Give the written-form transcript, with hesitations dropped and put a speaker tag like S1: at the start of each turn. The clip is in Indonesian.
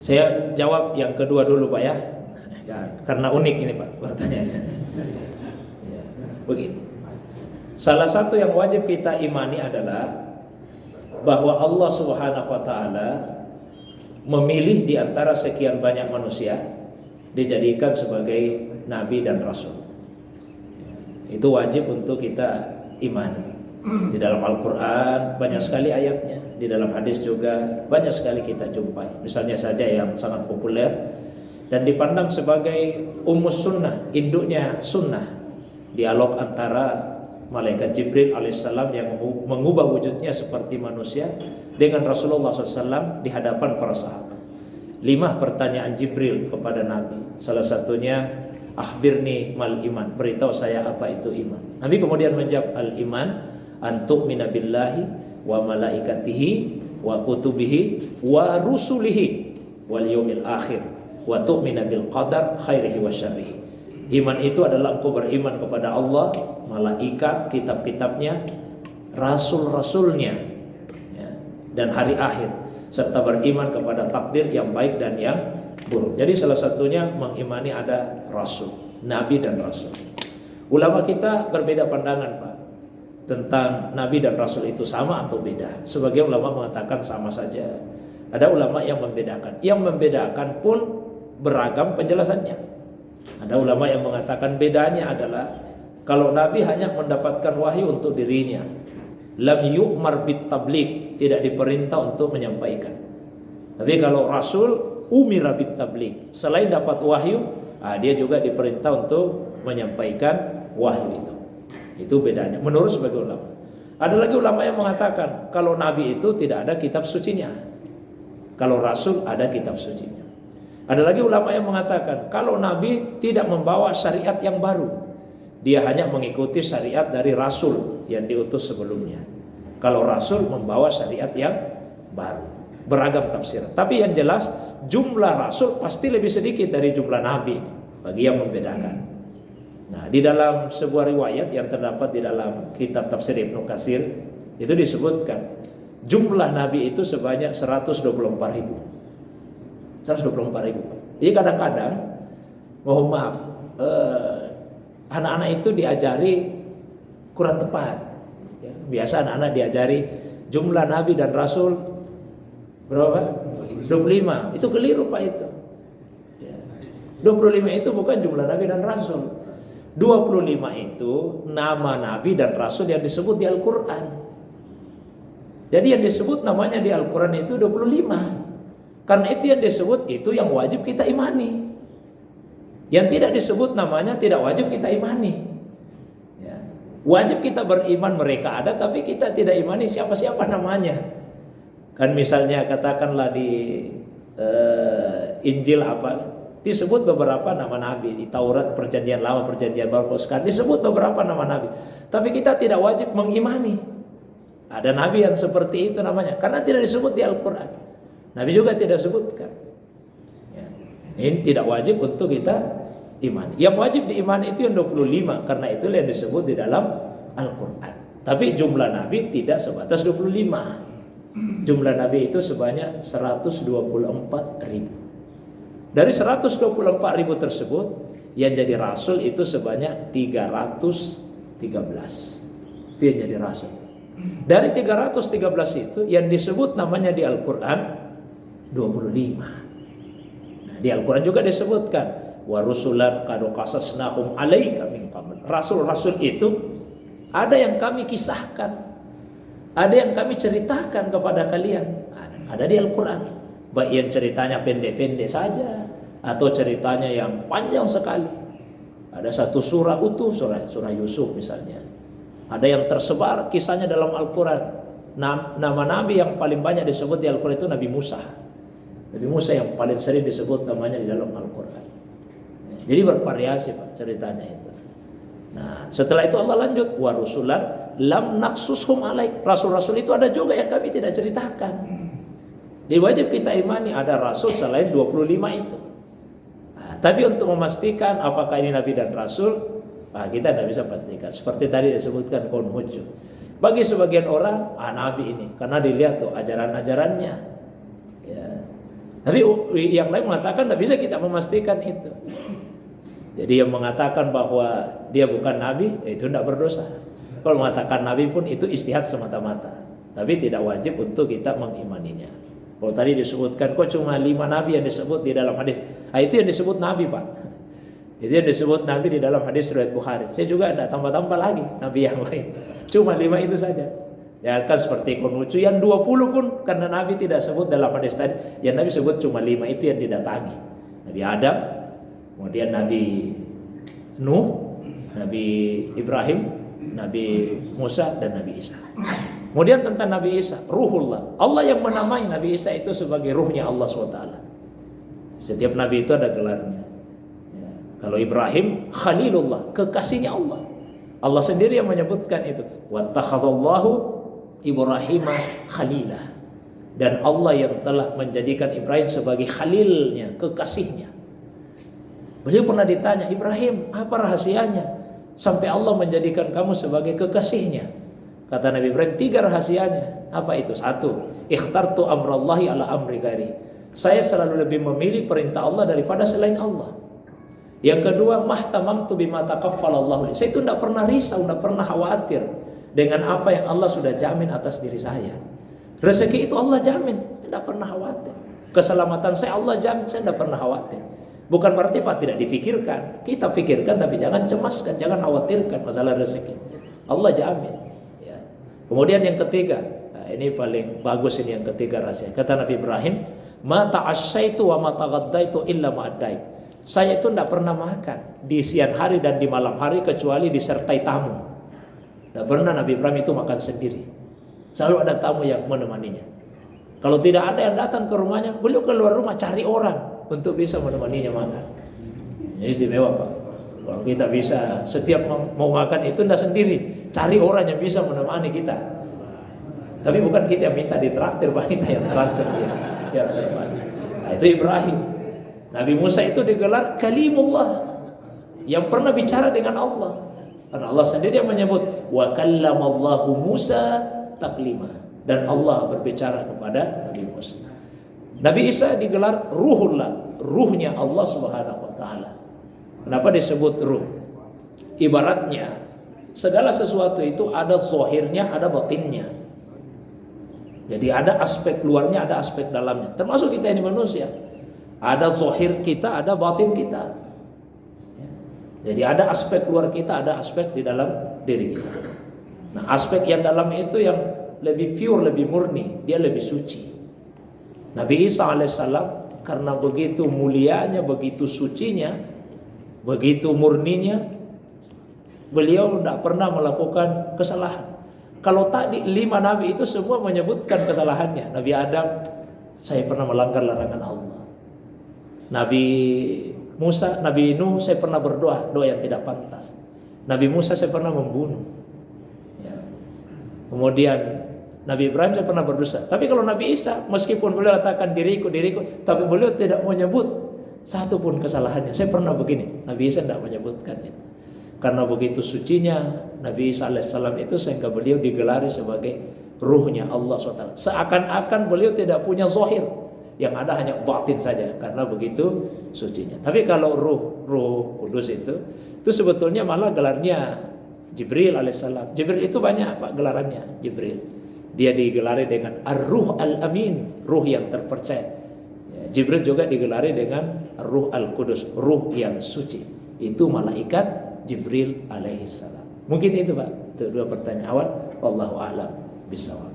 S1: Saya jawab yang kedua dulu Pak ya, karena unik ini Pak pertanyaannya. Ya, begini, salah satu yang wajib kita imani adalah bahwa Allah Subhanahu wa Ta'ala memilih di antara sekian banyak manusia dijadikan sebagai nabi dan rasul. Itu wajib untuk kita imani. Di dalam Al-Quran banyak sekali ayatnya, di dalam hadis juga banyak sekali kita jumpai. Misalnya saja yang sangat populer dan dipandang sebagai ummus sunnah, induknya sunnah, dialog antara malaikat Jibril alaihissalam yang mengubah wujudnya seperti manusia dengan Rasulullah SAW di hadapan para sahabat. 5 pertanyaan Jibril kepada Nabi. Salah satunya, akhbirni mal iman, beritahu saya apa itu iman. Nabi kemudian menjawab, al iman antu'mina billahi wa malaikatihi wa kutubihi wa rusulihi wal yaumil akhir wa tu'mina bil qadar khairihi wa syarrihi. Iman itu adalah engkau beriman kepada Allah, malaikat, kitab-kitabnya, rasul-rasulnya, ya, dan hari akhir, serta beriman kepada takdir yang baik dan yang buruk. Jadi salah satunya mengimani ada rasul, nabi dan rasul. Ulama kita berbeda pandangan Pak tentang nabi dan rasul itu sama atau beda. Sebagian ulama mengatakan sama saja. Ada ulama yang membedakan. Yang membedakan pun beragam penjelasannya. Ada ulama yang mengatakan bedanya adalah kalau nabi hanya mendapatkan wahyu untuk dirinya, lam yu'mar bit tabligh, tidak diperintah untuk menyampaikan. Tapi kalau rasul umira bit tabligh, selain dapat wahyu, dia juga diperintah untuk menyampaikan wahyu itu. Itu bedanya menurut sebagian ulama. Ada lagi ulama yang mengatakan kalau nabi itu tidak ada kitab sucinya, kalau rasul ada kitab sucinya. Ada lagi ulama yang mengatakan kalau nabi tidak membawa syariat yang baru, dia hanya mengikuti syariat dari rasul yang diutus sebelumnya. Kalau rasul membawa syariat yang baru. Beragam tafsir. Tapi yang jelas jumlah rasul pasti lebih sedikit dari jumlah nabi, bagi yang membedakan. Nah, di dalam sebuah riwayat yang terdapat di dalam kitab tafsir Ibnu Katsir itu disebutkan jumlah nabi itu sebanyak 124.000. 124.000. Jadi kadang-kadang, mohon maaf, anak-anak itu diajari kurang tepat. Ya, biasa anak-anak diajari jumlah nabi dan rasul berapa? 25. Itu keliru Pak itu. Ya. 25 itu bukan jumlah nabi dan rasul. 25 itu nama nabi dan rasul yang disebut di Al-Quran. Jadi yang disebut namanya di Al-Quran itu 25. Karena itu yang disebut, itu yang wajib kita imani. Yang tidak disebut namanya tidak wajib kita imani. Ya. Wajib kita beriman mereka ada, tapi kita tidak imani siapa-siapa namanya. Kan misalnya katakanlah di Injil apa, disebut beberapa nama nabi. Di Taurat, perjanjian lama, perjanjian baru, sekarang disebut beberapa nama nabi. Tapi kita tidak wajib mengimani. Ada nabi yang seperti itu namanya, karena tidak disebut di Al-Quran. Nabi juga tidak sebutkan. Ya. Ini tidak wajib untuk kita imani. Yang wajib diimani itu yang 25, karena itulah yang disebut di dalam Al-Quran. Tapi jumlah nabi tidak sebatas 25. Jumlah nabi itu sebanyak 124.000. Dari 124.000 tersebut, yang jadi rasul itu sebanyak 313. Itu yang jadi rasul. Dari 313 itu yang disebut namanya di Al-Quran 25. Nah, di Al-Quran juga disebutkan wa rusulan qad qasasnahum 'alaika min qabl. Rasul-rasul itu ada yang kami kisahkan, ada yang kami ceritakan kepada kalian. Ada di Al-Quran. Baik yang ceritanya pendek-pendek saja atau ceritanya yang panjang sekali. Ada satu surah utuh, surah Yusuf misalnya. Ada yang tersebar kisahnya dalam Al-Quran. Nama nabi yang paling banyak disebut di Al-Quran itu Nabi Musa. Nabi Musa yang paling sering disebut namanya di dalam Al-Quran. Jadi bervariasi Pak ceritanya itu. Nah, setelah itu Allah lanjut wa rusulan lam naqsushum alaik. Rasul-rasul itu ada juga yang kami tidak ceritakan. Jadi wajib kita imani ada rasul selain 25 itu. Nah, tapi untuk memastikan apakah ini nabi dan rasul, kita tidak bisa pastikan. Seperti tadi disebutkan qaul hujjah. Bagi sebagian orang, nabi ini karena dilihat tuh ajaran-ajarannya. Ya. Tapi yang lain mengatakan tidak bisa kita memastikan itu. Jadi yang mengatakan bahwa dia bukan nabi, itu tidak berdosa. Kalau mengatakan nabi pun itu ijtihad semata-mata. Tapi tidak wajib untuk kita mengimaninya. Kalau tadi disebutkan kok cuma 5 nabi yang disebut di dalam hadis. Nah, itu yang disebut nabi, Pak. Itu yang disebut nabi di dalam hadis riwayat Bukhari. Saya juga tidak tambah-tambah lagi nabi yang lain. Cuma 5 itu saja. Ya kan seperti Konucu yang 20 pun karena Nabi tidak sebut dalam hadis tadi. Yang Nabi sebut cuma 5 itu yang didatangi. Nabi Adam, kemudian Nabi Nuh, Nabi Ibrahim, Nabi Musa dan Nabi Isa. Kemudian tentang Nabi Isa, Ruhullah. Allah yang menamai Nabi Isa itu sebagai ruhnya Allah SWT. Setiap Nabi itu ada gelarnya. Ya. Kalau Ibrahim, Khalilullah, kekasihnya Allah. Allah sendiri yang menyebutkan itu. Wattakhadallahu Ibrahim khalilah. Dan Allah yang telah menjadikan Ibrahim sebagai khalilnya, kekasihnya. Beliau pernah ditanya, Ibrahim, apa rahasianya sampai Allah menjadikan kamu sebagai kekasihnya? Kata Nabi Ibrahim, 3 rahasianya. Apa itu? 1, ikhtartu amrallahi ala amri ghairi. Saya selalu lebih memilih perintah Allah daripada selain Allah. Yang kedua, mahtamamtu bima takaffalallahu li. Saya itu tidak pernah risau, tidak pernah khawatir dengan apa yang Allah sudah jamin atas diri saya. Rezeki itu Allah jamin, tidak pernah khawatir. Keselamatan saya Allah jamin, saya tidak pernah khawatir. Bukan berarti Pak tidak difikirkan. Kita pikirkan tapi jangan cemaskan, jangan khawatirkan masalah rezeki. Allah jamin. Ya. Kemudian yang ketiga, nah ini paling bagus ini yang ketiga rahasia. Kata Nabi Ibrahim, ma ta'asyaitu wa ma taghaddaitu illa ma'addaib. Saya itu tidak pernah makan di siang hari dan di malam hari kecuali disertai tamu. Tidak pernah Nabi Ibrahim itu makan sendiri. Selalu ada tamu yang menemaninya. Kalau tidak ada yang datang ke rumahnya, beliau keluar rumah cari orang untuk bisa menemaninya makan. Ini istimewa Pak. Kalau kita bisa setiap mau makan itu tidak sendiri, cari orang yang bisa menemani kita. Tapi bukan kita yang minta ditraktir, Pak, kita yang traktir ya. Nah, itu Ibrahim. Nabi Musa itu digelar Kalimullah, yang pernah bicara dengan Allah. Karena Allah sendiri yang menyebut wa kallamallahu Musa taklima, dan Allah berbicara kepada Nabi Musa. Nabi Isa digelar Ruhullah, ruhnya Allah Subhanahu wa taala. Kenapa disebut ruh? Ibaratnya segala sesuatu itu ada zahirnya, ada batinnya. Jadi ada aspek luarnya, ada aspek dalamnya. Termasuk kita ini manusia. Ada zahir kita, ada batin kita. Jadi ada aspek luar kita, ada aspek di dalam diri kita. Nah, aspek yang dalam itu yang lebih pure, lebih murni, dia lebih suci. Nabi Isa alaihissalam karena begitu mulianya, begitu sucinya, begitu murninya, beliau tidak pernah melakukan kesalahan. Kalau tadi 5 nabi itu semua menyebutkan kesalahannya. Nabi Adam, saya pernah melanggar larangan Allah. Nabi Musa, Nabi Nuh, saya pernah berdoa, doa yang tidak pantas. Nabi Musa, saya pernah membunuh. Ya. Kemudian Nabi Ibrahim, saya pernah berdosa. Tapi kalau Nabi Isa, meskipun beliau katakan diriku, tapi beliau tidak menyebut satu pun kesalahannya. Saya pernah begini. Nabi Isa tidak menyebutkan itu. Karena begitu sucinya Nabi Isa alaihissalam itu, sehingga beliau digelari sebagai ruhnya Allah SWT. Seakan-akan beliau tidak punya zahir, yang ada hanya batin saja, karena begitu sucinya. Tapi kalau ruh kudus itu sebetulnya malah gelarnya Jibril alaihissalam. Jibril itu banyak Pak gelarannya. Jibril, dia digelari dengan Ar-Ruh Al-Amin, ruh yang terpercaya. Ya, Jibril juga digelari dengan Ar-Ruh Al-Qudus, ruh yang suci. Itu malaikat Jibril alaihissalam. Mungkin itu Pak, itu 2 pertanyaan awal. Wallahu a'lam bishawab.